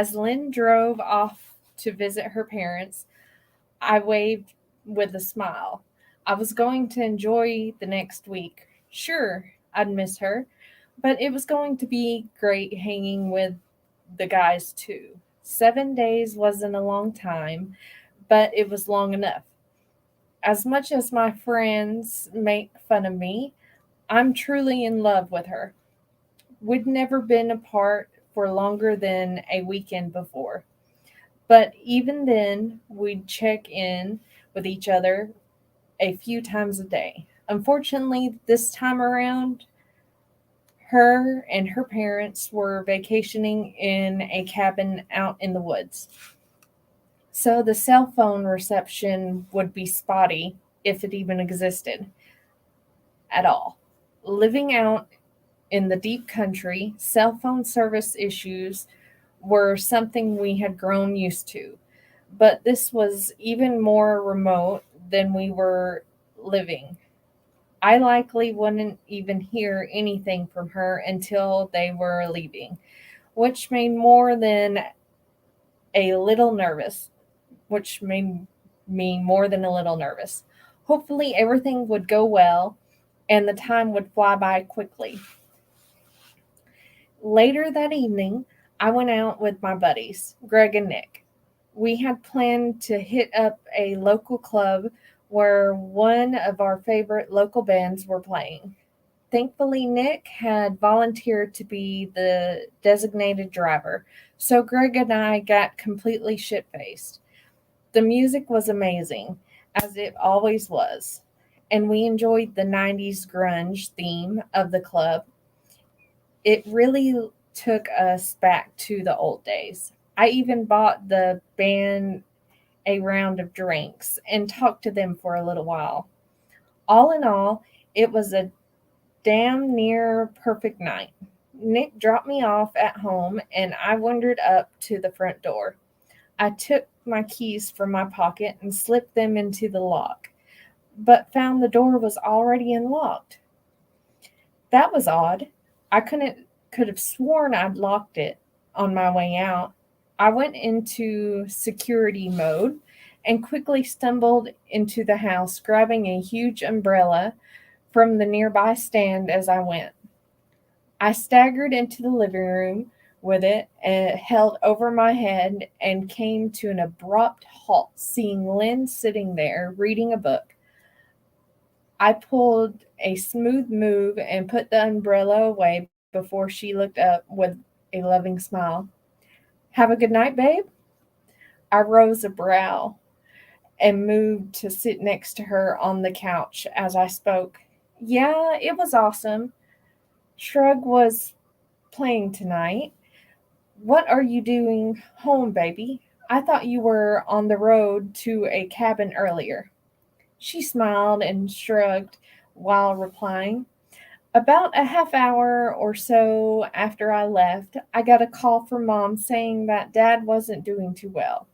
As Lynn drove off to visit her parents, I waved with a smile. I was going to enjoy the next week. Sure, I'd miss her, but it was going to be great hanging with the guys too. 7 days wasn't a long time, but it was long enough. As much as my friends make fun of me, I'm truly in love with her. We'd never been apart for longer than a weekend before, but even then, we'd check in with each other a few times a day. Unfortunately, this time around, her and her parents were vacationing in a cabin out in the woods. So the cell phone reception would be spotty if it even existed at all. Living out in the deep country, cell phone service issues were something we had grown used to, but this was even more remote than we were living. I likely wouldn't even hear anything from her until they were leaving, which made more than a little nervous, which made me more than a little nervous. Hopefully, everything would go well and the time would fly by quickly. Later that evening, I went out with my buddies, Greg and Nick. We had planned to hit up a local club where one of our favorite local bands were playing. Thankfully, Nick had volunteered to be the designated driver, so Greg and I got completely shit faced. The music was amazing, as it always was, and we enjoyed the 90s grunge theme of the club. It really took us back to the old days. I even bought the band a round of drinks and talked to them for a little while. All in all, it was a damn near perfect night. Nick dropped me off at home and I wandered up to the front door. I took my keys from my pocket and slipped them into the lock, but found the door was already unlocked. That was odd. I could have sworn I'd locked it on my way out. I went into security mode and quickly stumbled into the house, grabbing a huge umbrella from the nearby stand as I went. I staggered into the living room with it held over my head and came to an abrupt halt, seeing Lynn sitting there reading a book. I pulled a smooth move and put the umbrella away before she looked up with a loving smile. Have a good night, babe? I rose a brow and moved to sit next to her on the couch as I spoke. Yeah, it was awesome. Shrug was playing tonight. What are you doing home, baby? I thought you were on the road to a cabin earlier. She smiled and shrugged while replying. About a half hour or so after I left, I got a call from Mom saying that Dad wasn't doing too well,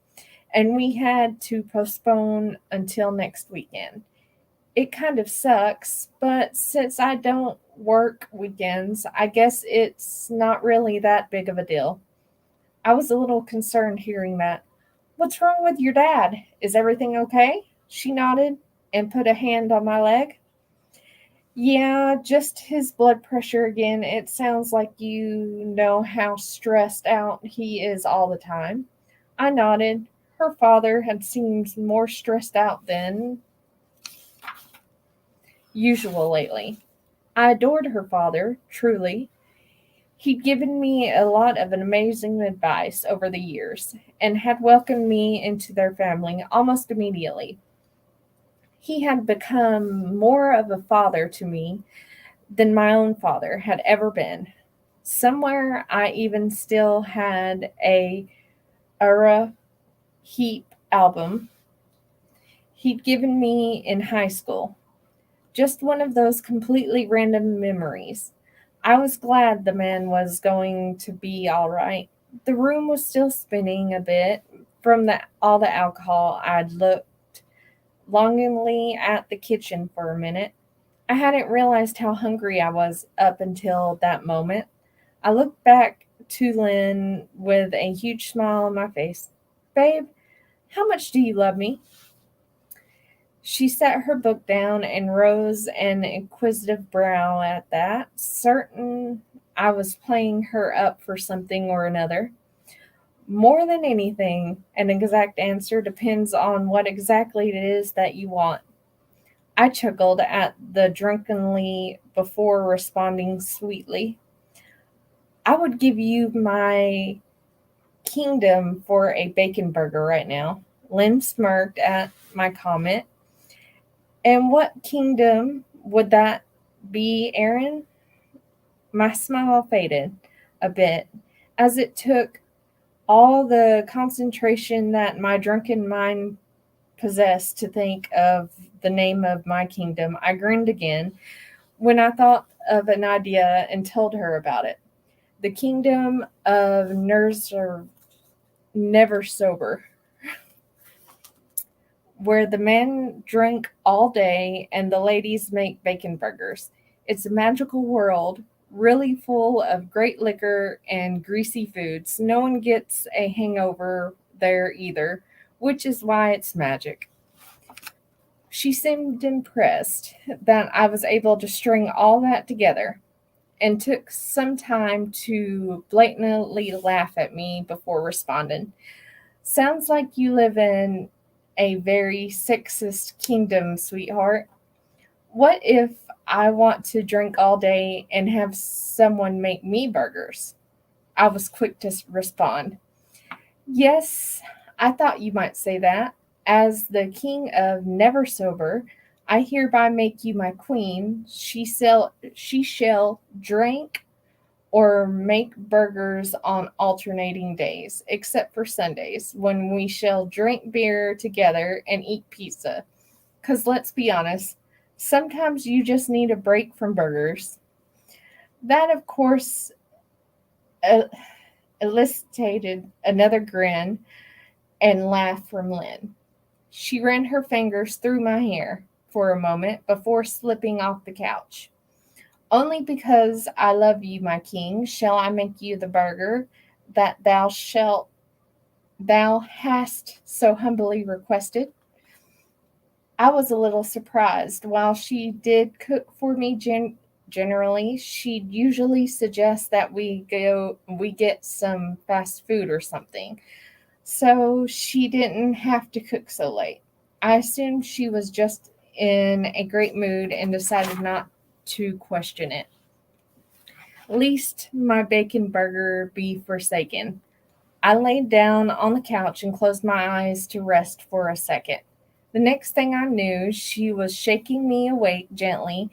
and we had to postpone until next weekend. It kind of sucks, but since I don't work weekends, I guess it's not really that big of a deal. I was a little concerned hearing that. What's wrong with your dad? Is everything okay? She nodded and put a hand on my leg. Yeah, just his blood pressure again. It sounds like you know how stressed out he is all the time. I nodded. Her father had seemed more stressed out than usual lately. I adored her father, truly. He'd given me a lot of amazing advice over the years and had welcomed me into their family almost immediately. He had become more of a father to me than my own father had ever been. Somewhere I even still had a Era Heap album he'd given me in high school. Just one of those completely random memories. I was glad the man was going to be all right. The room was still spinning a bit from all the alcohol. I'd looked longingly at the kitchen for a minute. I hadn't realized how hungry I was up until that moment. I looked back to Lynn with a huge smile on my face. Babe, how much do you love me? She set her book down and rose an inquisitive brow at that, certain I was playing her up for something or another. More than anything, an exact answer depends on what exactly it is that you want. I chuckled at the drunkenly before responding sweetly. I would give you my kingdom for a bacon burger right now. Lynn smirked at my comment. And what kingdom would that be, Aaron? My smile faded a bit as it took all the concentration that my drunken mind possessed to think of the name of my kingdom. I grinned again when I thought of an idea and told her about it. The kingdom of nerves are never sober, where the men drink all day and the ladies make bacon burgers. It's a magical world, really full of great liquor and greasy foods. No one gets a hangover there either, which is why it's magic. She seemed impressed that I was able to string all that together and took some time to blatantly laugh at me before responding. Sounds like you live in a very sexist kingdom, sweetheart. What if I want to drink all day and have someone make me burgers? I was quick to respond. Yes, I thought you might say that. As the king of Never Sober, I hereby make you my queen. She shall drink or make burgers on alternating days, except for Sundays, when we shall drink beer together and eat pizza. 'Cause let's be honest, sometimes you just need a break from burgers. That, of course, uh, elicited another grin and laugh from Lynn. She ran her fingers through my hair for a moment before slipping off the couch. Only because I love you, my king, shall I make you the burger that thou hast so humbly requested. I was a little surprised. While she did cook for me generally, she'd usually suggest that we get some fast food or something. So she didn't have to cook so late. I assumed she was just in a great mood and decided not to question it. Least my bacon burger be forsaken. I laid down on the couch and closed my eyes to rest for a second. The next thing I knew, she was shaking me awake gently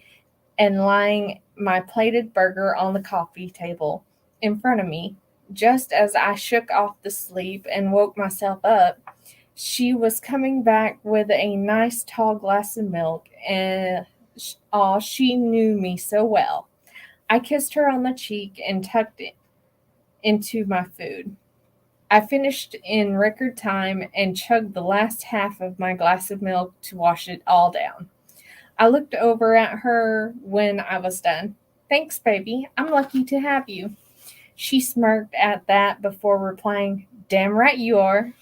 and laying my plated burger on the coffee table in front of me. Just as I shook off the sleep and woke myself up, she was coming back with a nice tall glass of milk, and she knew me so well. I kissed her on the cheek and tucked it into my food. I finished in record time and chugged the last half of my glass of milk to wash it all down. I looked over at her when I was done. Thanks, baby. I'm lucky to have you. She smirked at that before replying, Damn right you are.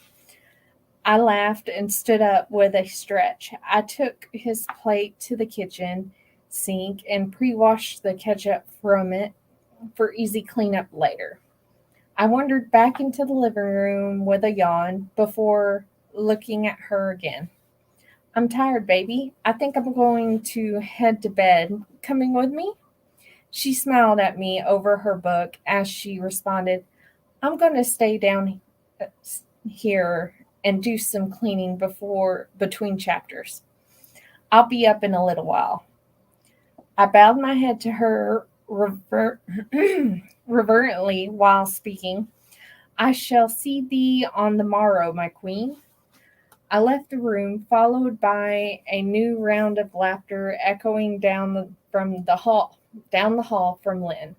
I laughed and stood up with a stretch. I took his plate to the kitchen sink and pre washed the ketchup from it for easy cleanup later. I wandered back into the living room with a yawn before looking at her again. I'm tired, baby. I think I'm going to head to bed. Coming with me? She smiled at me over her book as she responded, I'm going to stay down here and do some cleaning before between chapters. I'll be up in a little while. I bowed my head to her reverently while speaking. I shall see thee on the morrow, my queen. I left the room, followed by a new round of laughter echoing down the hall from Lynn.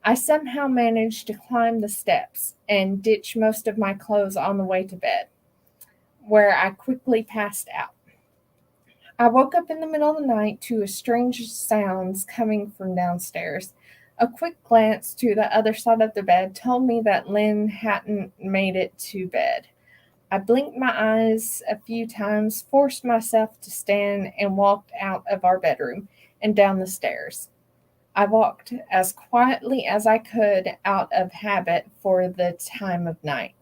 I somehow managed to climb the steps and ditch most of my clothes on the way to bed, where I quickly passed out. I woke up in the middle of the night to strange sounds coming from downstairs. A quick glance to the other side of the bed told me that Lynn hadn't made it to bed. I blinked my eyes a few times, forced myself to stand, and walked out of our bedroom and down the stairs. I walked as quietly as I could out of habit for the time of night.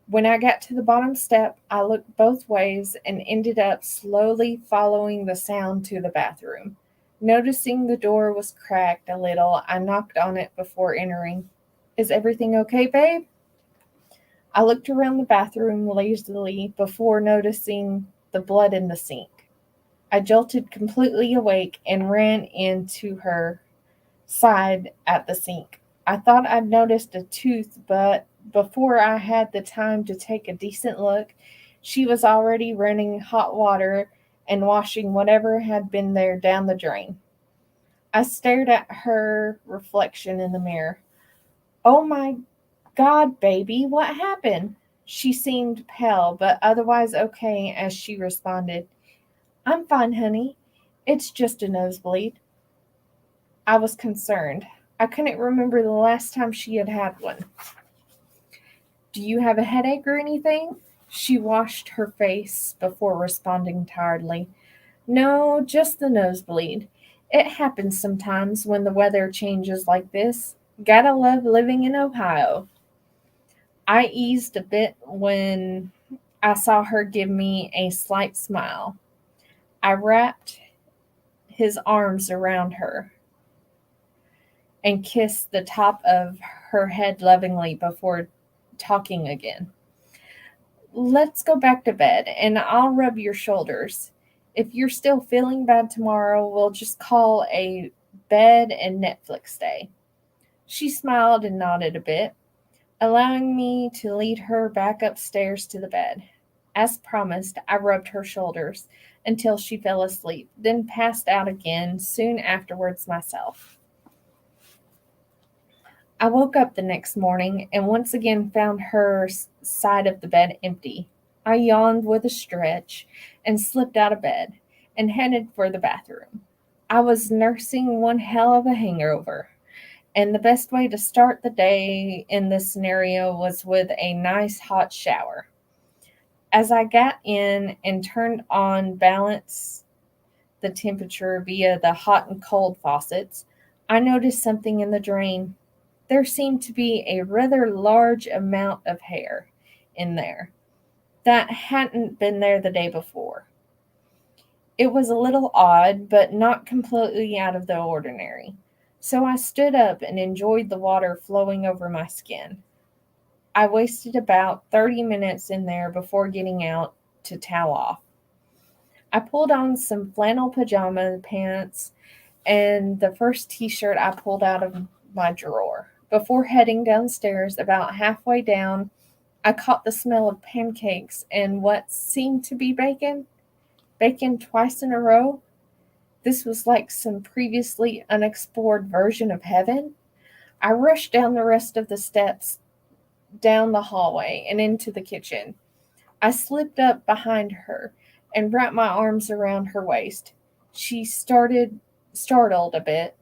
When I got to the bottom step, I looked both ways and ended up slowly following the sound to the bathroom. Noticing the door was cracked a little, I knocked on it before entering. Is everything okay, babe? I looked around the bathroom lazily before noticing the blood in the sink. I jolted completely awake and ran into her side at the sink. I thought I'd noticed a tooth, but before I had the time to take a decent look, she was already running hot water and washing whatever had been there down the drain. I stared at her reflection in the mirror. Oh my God, baby, what happened? She seemed pale, but otherwise okay as she responded, I'm fine, honey. It's just a nosebleed. I was concerned. I couldn't remember the last time she had had one. Do you have a headache or anything? She washed her face before responding tiredly. No, just the nosebleed. It happens sometimes when the weather changes like this. Gotta love living in Ohio. I eased a bit when I saw her give me a slight smile. I wrapped his arms around her and kissed the top of her head lovingly before talking again. Let's go back to bed and I'll rub your shoulders. If you're still feeling bad tomorrow, we'll just call a bed and Netflix day. She smiled and nodded a bit, allowing me to lead her back upstairs to the bed. As promised, I rubbed her shoulders until she fell asleep, then passed out again soon afterwards myself. I woke up the next morning and once again found her side of the bed empty. I yawned with a stretch and slipped out of bed and headed for the bathroom. I was nursing one hell of a hangover, and the best way to start the day in this scenario was with a nice hot shower. As I got in and turned on balance the temperature via the hot and cold faucets, I noticed something in the drain. There seemed to be a rather large amount of hair in there that hadn't been there the day before. It was a little odd, but not completely out of the ordinary. So I stood up and enjoyed the water flowing over my skin. I wasted about 30 minutes in there before getting out to towel off. I pulled on some flannel pajama pants and the first t-shirt I pulled out of my drawer. Before heading downstairs, about halfway down, I caught the smell of pancakes and what seemed to be bacon. Bacon twice in a row. This was like some previously unexplored version of heaven. I rushed down the rest of the steps, down the hallway, and into the kitchen. I slipped up behind her and wrapped my arms around her waist. She started startled a bit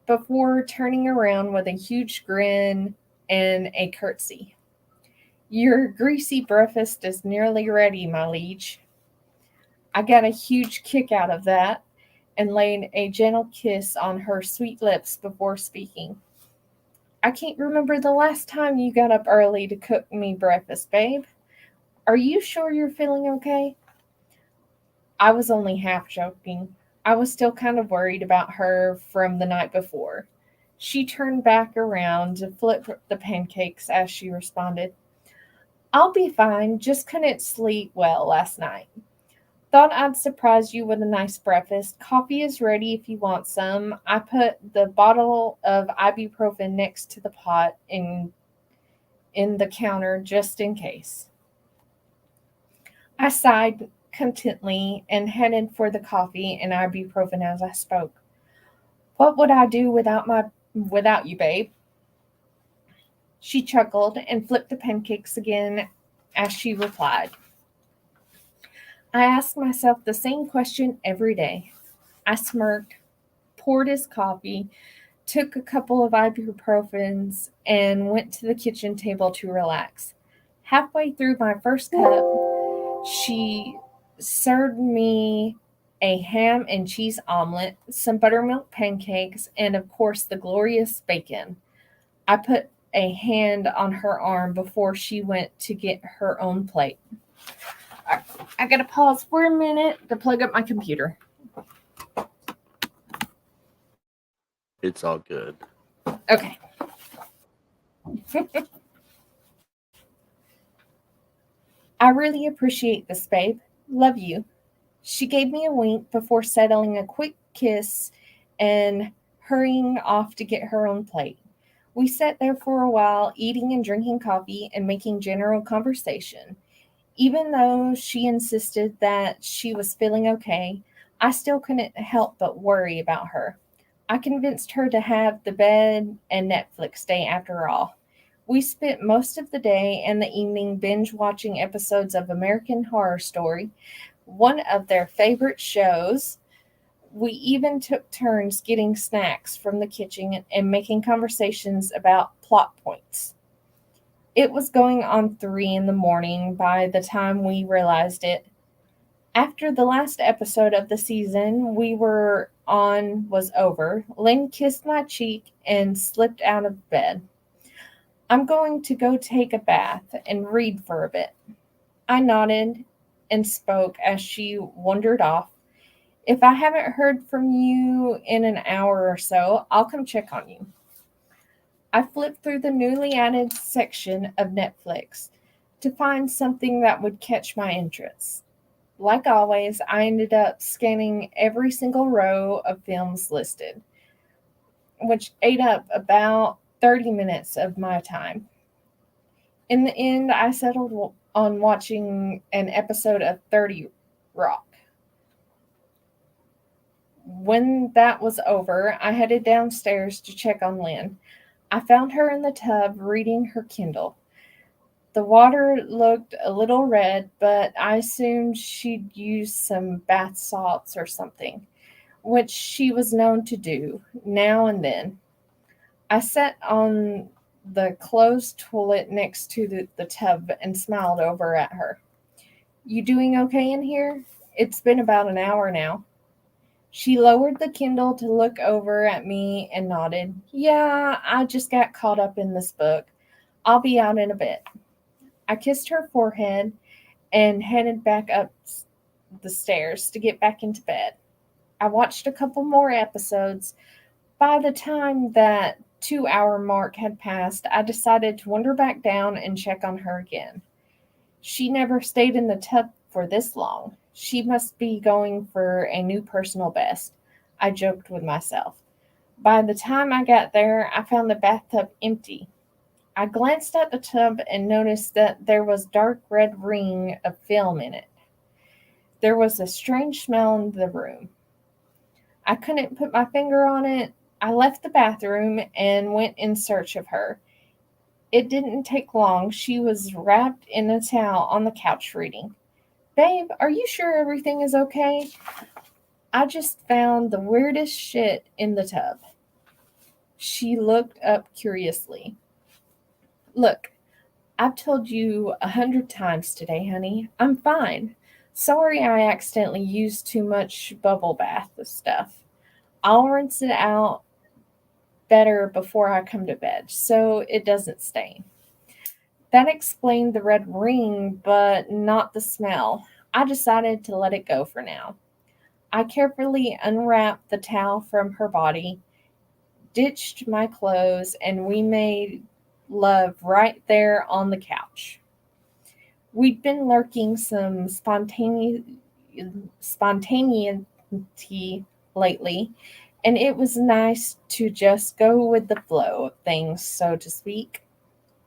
before turning around with a huge grin and a curtsy. Your greasy breakfast is nearly ready, my liege. I got a huge kick out of that and laid a gentle kiss on her sweet lips before speaking. I can't remember the last time you got up early to cook me breakfast, babe. Are you sure you're feeling okay? I was only half joking. I was still kind of worried about her from the night before. She turned back around to flip the pancakes as she responded, I'll be fine, just couldn't sleep well last night. Thought I'd surprise you with a nice breakfast. Coffee is ready if you want some. I put the bottle of ibuprofen next to the pot in the counter just in case. I sighed contently and headed for the coffee and ibuprofen as I spoke. What would I do without you, babe? She chuckled and flipped the pancakes again as she replied. I ask myself the same question every day. I smirked, poured his coffee, took a couple of ibuprofens, and went to the kitchen table to relax. Halfway through my first cup, she served me a ham and cheese omelet, some buttermilk pancakes, and of course the glorious bacon. I put a hand on her arm before she went to get her own plate. I gotta pause for a minute to plug up my computer. It's all good. Okay. I really appreciate this, babe. Love you. She gave me a wink before settling a quick kiss and hurrying off to get her own plate. We sat there for a while, eating and drinking coffee and making general conversation. Even though she insisted that she was feeling okay, I still couldn't help but worry about her. I convinced her to have the bed and Netflix day after all. We spent most of the day and the evening binge watching episodes of American Horror Story, one of their favorite shows. We even took turns getting snacks from the kitchen and making conversations about plot points. It was going on 3 in the morning by the time we realized it. After the last episode of the season we were on was over, Lynn kissed my cheek and slipped out of bed. I'm going to go take a bath and read for a bit. I nodded and spoke as she wandered off. If I haven't heard from you in an hour or so, I'll come check on you. I flipped through the newly added section of Netflix to find something that would catch my interest. Like always, I ended up scanning every single row of films listed, which ate up about 30 minutes of my time. In the end, I settled on watching an episode of 30 Rock. When that was over, I headed downstairs to check on Lynn. I found her in the tub reading her Kindle. The water looked a little red, but I assumed she'd used some bath salts or something, which she was known to do now and then. I sat on the closed toilet next to the tub and smiled over at her. You doing okay in here? It's been about an hour now. She lowered the Kindle to look over at me and nodded. Yeah, I just got caught up in this book. I'll be out in a bit. I kissed her forehead and headed back up the stairs to get back into bed. I watched a couple more episodes. By the time that 2 hour mark had passed, I decided to wander back down and check on her again. She never stayed in the tub for this long. She must be going for a new personal best, I joked with myself. By the time I got there, I found the bathtub empty. I glanced at the tub and noticed that there was dark red ring of film in it. There was a strange smell in the room. I couldn't put my finger on it. I left the bathroom and went in search of her. It didn't take long. She was wrapped in a towel on the couch reading. Babe, are you sure everything is okay? I just found the weirdest shit in the tub. She looked up curiously. Look, I've told you 100 times today, honey. I'm fine. Sorry I accidentally used too much bubble bath stuff. I'll rinse it out better before I come to bed so it doesn't stain. That explained the red ring, but not the smell. I decided to let it go for now. I carefully unwrapped the towel from her body, ditched my clothes, and we made love right there on the couch. We'd been lurking some spontaneity lately, and it was nice to just go with the flow of things, so to speak.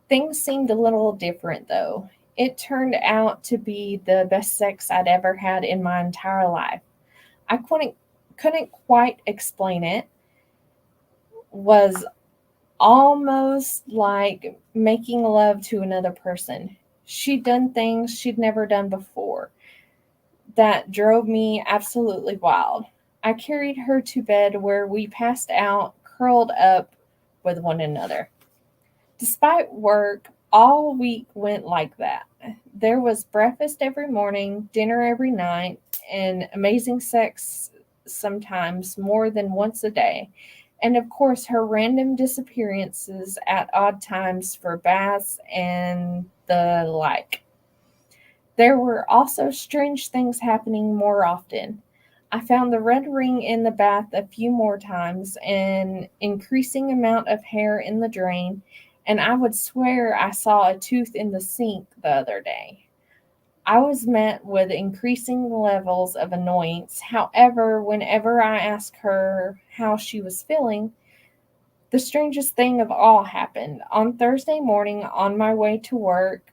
Things seemed a little different, though. It turned out to be the best sex I'd ever had in my entire life. I couldn't quite explain it. Was almost like making love to another person. She'd done things she'd never done before that drove me absolutely wild. I carried her to bed where we passed out curled up with one another. Despite work, all week went like that. There was breakfast every morning, dinner every night, and amazing sex sometimes more than once a day. And of course, her random disappearances at odd times for baths and the like. There were also strange things happening more often. I found the red ring in the bath a few more times, an increasing amount of hair in the drain, and I would swear I saw a tooth in the sink the other day. I was met with increasing levels of annoyance. However, whenever I asked her how she was feeling, the strangest thing of all happened. On Thursday morning, on my way to work,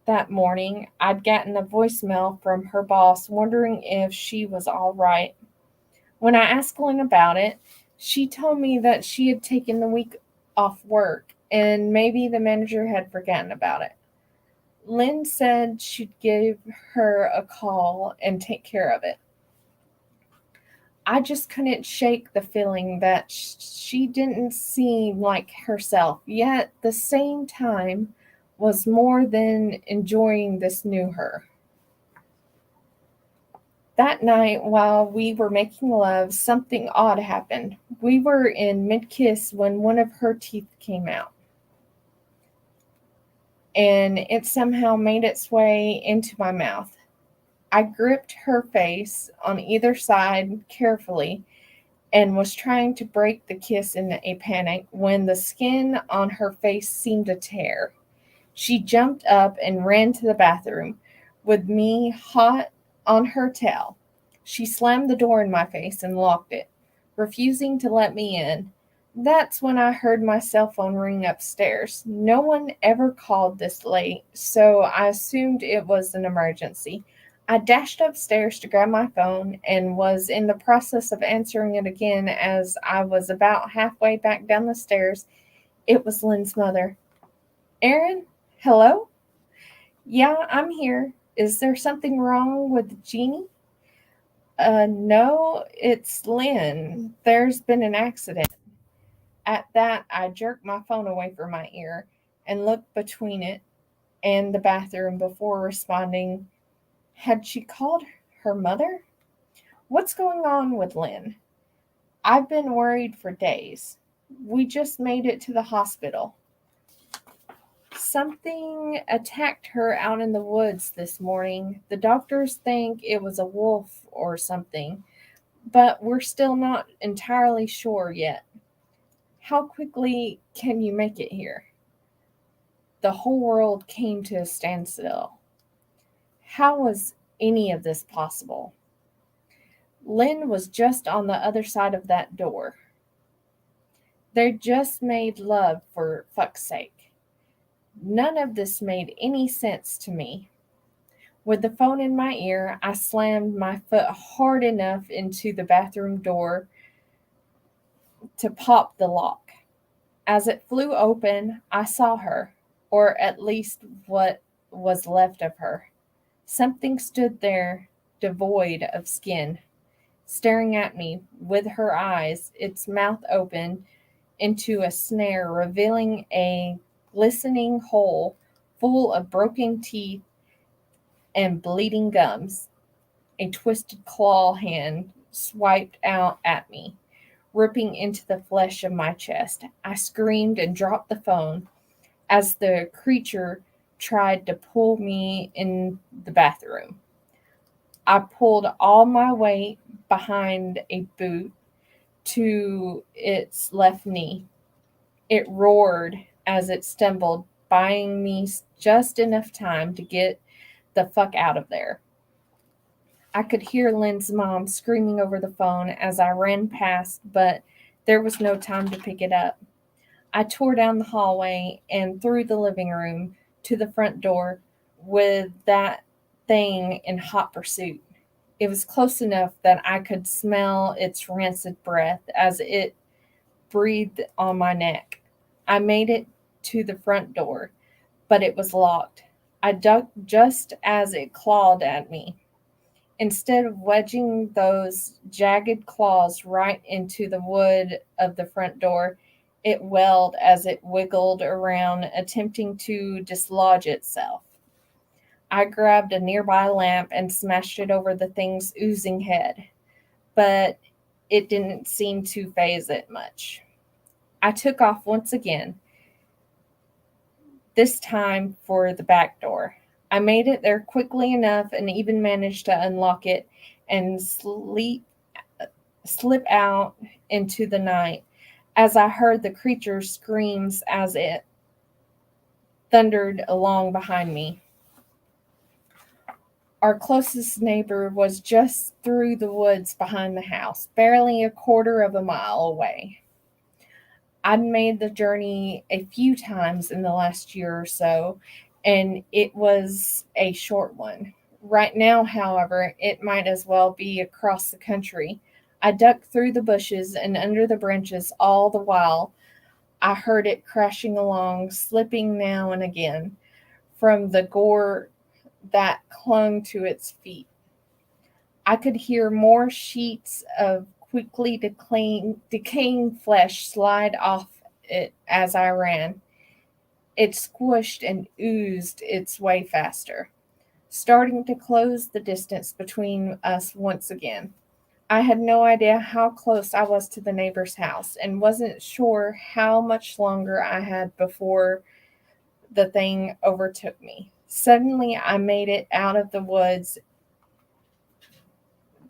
that morning, I'd gotten a voicemail from her boss wondering if she was all right. When I asked Lynn about it, she told me that she had taken the week off work and maybe the manager had forgotten about it. Lynn said she'd give her a call and take care of it. I just couldn't shake the feeling that she didn't seem like herself, yet at the same time was more than enjoying this new her. That night, while we were making love, something odd happened. We were in mid kiss when one of her teeth came out, and it somehow made its way into my mouth. I gripped her face on either side carefully and was trying to break the kiss in a panic when the skin on her face seemed to tear. She jumped up and ran to the bathroom, with me hot on her tail. She slammed the door in my face and locked it, refusing to let me in. That's when I heard my cell phone ring upstairs. No one ever called this late, so I assumed it was an emergency. I dashed upstairs to grab my phone and was in the process of answering it again as I was about halfway back down the stairs. It was Lynn's mother. Aaron? Hello? Yeah, I'm here. Is there something wrong with Jeannie? No, it's Lynn. There's been an accident. At that, I jerked my phone away from my ear and looked between it and the bathroom before responding. Had she called her mother? What's going on with Lynn? I've been worried for days. We just made it to the hospital. Something attacked her out in the woods this morning. The doctors think it was a wolf or something, but we're still not entirely sure yet. How quickly can you make it here? The whole world came to a standstill. How was any of this possible? Lynn was just on the other side of that door. They just made love, for fuck's sake. None of this made any sense to me. With the phone in my ear, I slammed my foot hard enough into the bathroom door to pop the lock. As it flew open, I saw her, or at least what was left of her. Something stood there, devoid of skin, staring at me with her eyes, its mouth open into a snare, revealing a glistening hole full of broken teeth and bleeding gums. A twisted claw hand swiped out at me, ripping into the flesh of my chest. I screamed and dropped the phone as the creature tried to pull me in the bathroom. I pulled all my weight behind a boot to its left knee. It roared as it stumbled, buying me just enough time to get the fuck out of there. I could hear Lynn's mom screaming over the phone as I ran past, but there was no time to pick it up. I tore down the hallway and through the living room to the front door with that thing in hot pursuit. It was close enough that I could smell its rancid breath as it breathed on my neck. I made it to the front door, but it was locked. I ducked just as it clawed at me. Instead of wedging those jagged claws right into the wood of the front door, it wailed as it wiggled around, attempting to dislodge itself. I grabbed a nearby lamp and smashed it over the thing's oozing head, but it didn't seem to faze it much. I took off once again, this time for the back door. I made it there quickly enough and even managed to unlock it and slip out into the night as I heard the creature's screams as it thundered along behind me. Our closest neighbor was just through the woods behind the house, barely a quarter of a mile away. I'd made the journey a few times in the last year or so, and it was a short one. Right now, however, it might as well be across the country. I ducked through the bushes and under the branches all the while. I heard it crashing along, slipping now and again from the gore that clung to its feet. I could hear more sheets of quickly decaying flesh slide off it as I ran. It squished and oozed its way faster, starting to close the distance between us once again. I had no idea how close I was to the neighbor's house and wasn't sure how much longer I had before the thing overtook me. Suddenly, I made it out of the woods,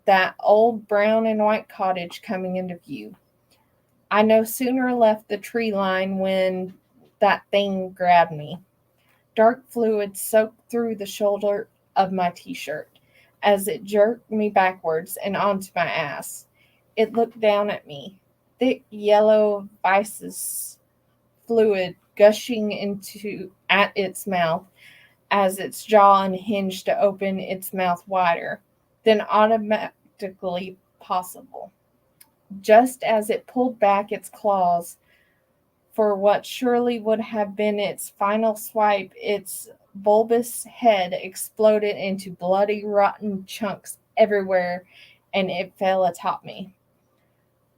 that old brown and white cottage coming into view. I no sooner left the tree line when that thing grabbed me. Dark fluid soaked through the shoulder of my t-shirt as it jerked me backwards and onto my ass. It looked down at me, thick yellow viscous fluid gushing into at its mouth as its jaw unhinged to open its mouth wider than automatically possible. Just as it pulled back its claws for what surely would have been its final swipe, its bulbous head exploded into bloody, rotten chunks everywhere, and it fell atop me.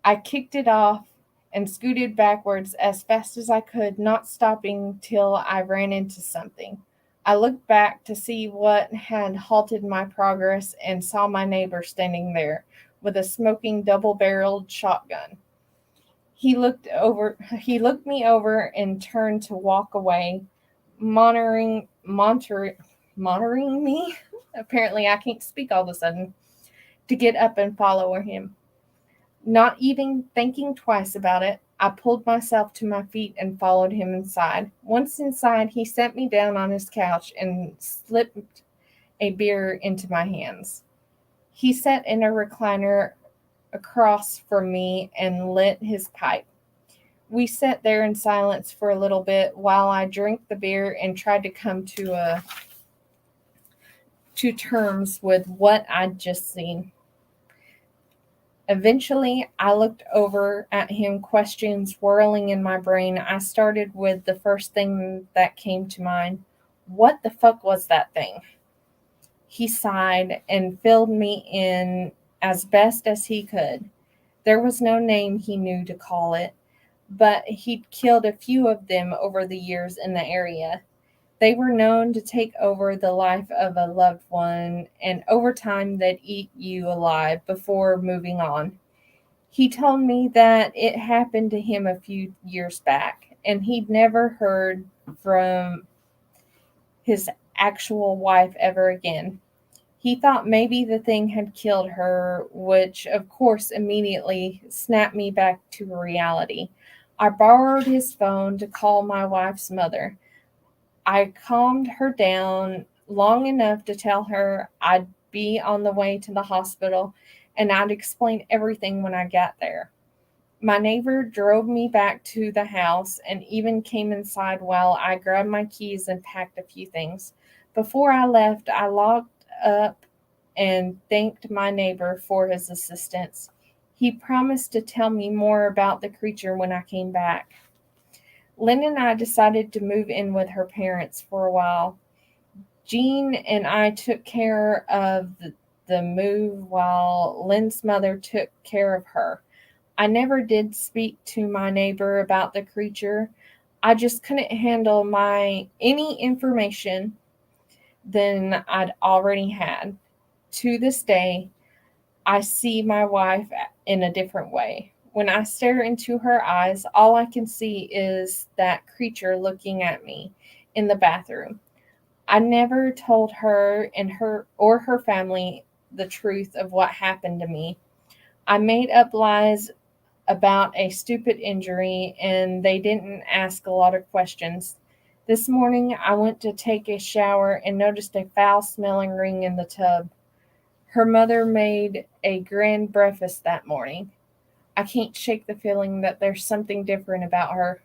I kicked it off and scooted backwards as fast as I could, not stopping till I ran into something. I looked back to see what had halted my progress and saw my neighbor standing there with a smoking double-barreled shotgun. He looked me over and turned to walk away, monitoring monitoring me. Apparently I can't speak all of a sudden, to get up and follow him. Not even thinking twice about it, I pulled myself to my feet and followed him inside. Once inside, he set me down on his couch and slipped a beer into my hands. He sat in a recliner across from me and lit his pipe. We sat there in silence for a little bit while I drank the beer and tried to come to terms with what I'd just seen. Eventually, I looked over at him, questions whirling in my brain. I started with the first thing that came to mind. What the fuck was that thing? He sighed and filled me in as best as he could. There was no name he knew to call it, but he'd killed a few of them over the years in the area. They were known to take over the life of a loved one, and over time they'd eat you alive before moving on. He told me that it happened to him a few years back, and he'd never heard from his actual wife ever again. He thought maybe the thing had killed her, which of course immediately snapped me back to reality. I borrowed his phone to call my wife's mother. I calmed her down long enough to tell her I'd be on the way to the hospital and I'd explain everything when I got there. My neighbor drove me back to the house and even came inside while I grabbed my keys and packed a few things. Before I left, I locked up and thanked my neighbor for his assistance. He promised to tell me more about the creature when I came back. Lynn and I decided to move in with her parents for a while. Jean and I took care of the the move while Lynn's mother took care of her. I never did speak to my neighbor about the creature. I just couldn't handle my any information than I'd already had. To this day, I see my wife in a different way. When I stare into her eyes, all I can see is that creature looking at me in the bathroom. I never told her and her family the truth of what happened to me. I made up lies about a stupid injury and they didn't ask a lot of questions. This morning I went to take a shower and noticed a foul smelling ring in the tub. Her mother made a grand breakfast that morning. I can't shake the feeling that there's something different about her.